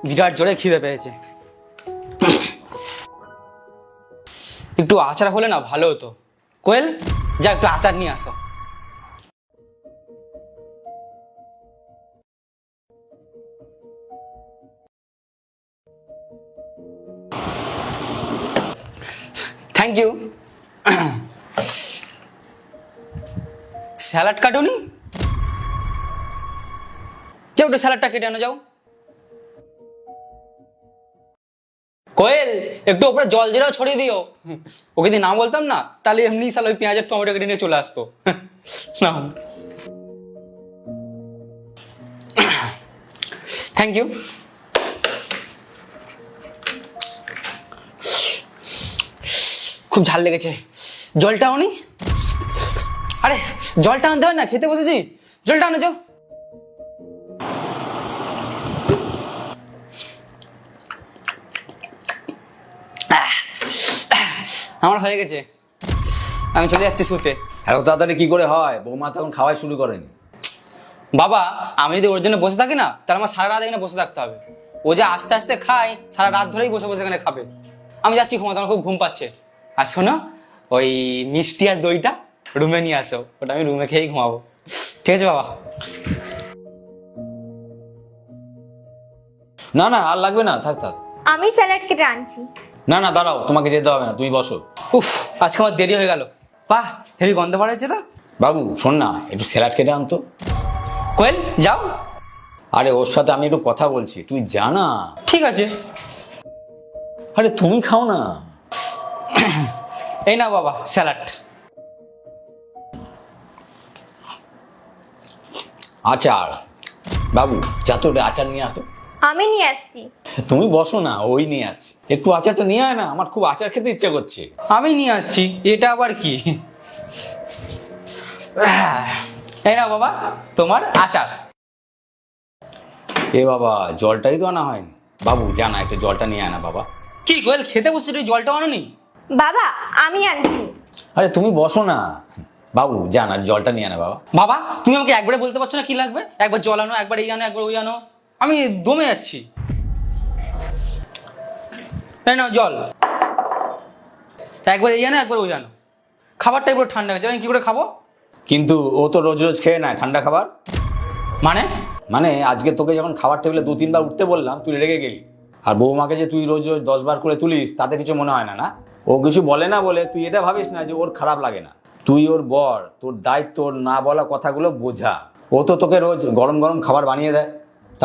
বিরাট জোরে খিদে পেয়েছে। একটু আচার হলে না ভালো হতো। কোয়েল, যা একটু আচার নিয়ে আসো। Thank you. স্যালাড কাটুনি? যাও একটু স্যালাডটা কেটে আনো যাও। কোয়েল, একটু ওপরে জল জিরাও ছড়িয়ে দিও। ওকে যদি না বলতাম না তাহলে এমনি সাল ওই পেঁয়াজের টমেটো কেটে নিয়ে চলে আসতো। না, থ্যাংক ইউ। খুব ঝাল লেগেছে। জলটা আনি। আরে জলটা আনতে হয় না, খেতে বসেছি। জলটা আনো যাও। আমার হয়ে গেছে, আমি চলে যাচ্ছি শুতে। এত তাড়াতাড়ি কি করে হয়? বৌমা তখন খাওয়াই শুরু করেন। বাবা, আমি যদি ওর জন্য বসে থাকি না তাহলে আমার সারা রাত এখানে বসে থাকতে হবে। ও যে আস্তে আস্তে খায়, সারা রাত ধরেই বসে বসে এখানে খাবে। আমি যাচ্ছি ঘুমাতে, আমার খুব ঘুম পাচ্ছে। আর শোনো, ওই মিষ্টি আর দইটা রুমে নিয়ে আসো, ওটা আমি রুমে খেয়েই ঘুমাবো। ঠিক আছে বাবা? না না, আর লাগবে না, থাক থাক। আমি স্যালাড কেটে আনছি। না না, দাঁড়াও, তোমাকে যেতে হবে না, তুমি বসো। উফ, আজকে আমার দেরি হয়ে গেল। বাহ, হেভি গন্ধ বাড়াচ্ছে তো। বাবু শোন না, একটু স্যালাড কেটে আনতো। কোয়েল, যাও। আরে ওর সাথে আমি একটু কথা বলছি, তুই জানা। ঠিক আছে। আরে তুমি খাও না। এই না বাবা স্যালাড। আচার। বাবু যা তো ওটা আচার নিয়ে আসতো। আমি নিয়ে আসছি। তুমি বসো না, ওই নিয়ে আসছি। একটু আচারটা নিয়ে আয় না, আমার খুব আচার খেতে ইচ্ছা করছে। আমি নিয়ে আসছি, এটা আবার কি? এই না বাবা, তোমার আচার। এ বাবা, জলটাই তো আনা হয়নি। বাবু জানা, একটু জলটা নিয়ে আয় না বাবা। কি কোয়েল, খেতে বসে তুই জলটা আনোনি? বাবা আমি আনছি। আরে তুমি বসো না। বাবু জানা, জলটা নিয়ে আয় না বাবা। বাবা, তুমি আমাকে একবারে বলতে পারছো না কি লাগবে? একবার জল আনো, একবার এই আনো, একবার ওই আনো। আমি দমে যাচ্ছি। এই নাও জল। একবার এই আনো, একবার ওই আনো। খাবারটা একবার ঠান্ডা গেছে, আমি কি করে খাবো? কিন্তু ও তো রোজ রোজ খেয়ে নেয় ঠান্ডা খাবার। মানে? মানে আজকে তোকে যখন খাবার টেবিলে 2-3 বার উঠতে বললাম, তুই রেগে গেলি। আর বৌমাকে যে তুই রোজ রোজ 10 বার করে তুলিস, তাতে কিছু মনে হয় না? না, ও কিছু বলে না বলে তুই এটা ভাবিস না যে ওর খারাপ লাগে না। তুই ওর বর, তোর দায়িত্ব ওর না বলা কথাগুলো বোঝা। ও তো তোকে রোজ গরম গরম খাবার বানিয়ে দেয়,